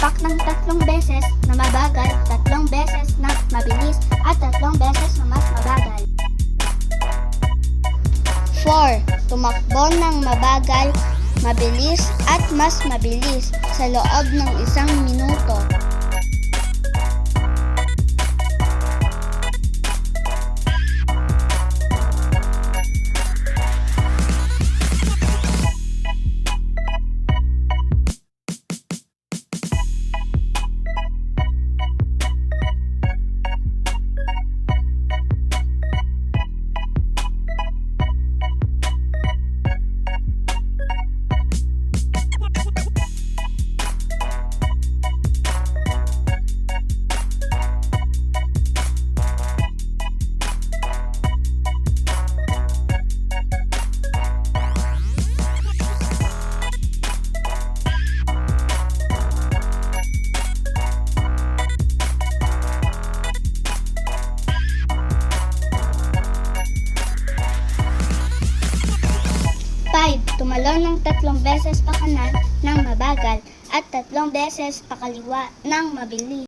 Tumak ng 3 beses na mabagal, 3 beses na mabilis, at 3 beses na mas mabagal. 4. Tumakbo ng mabagal, mabilis, at mas mabilis sa loob ng 1 minuto. Tumalon ng 3 beses pa kanan ng mabagal at 3 beses pa kaliwa ng mabilis.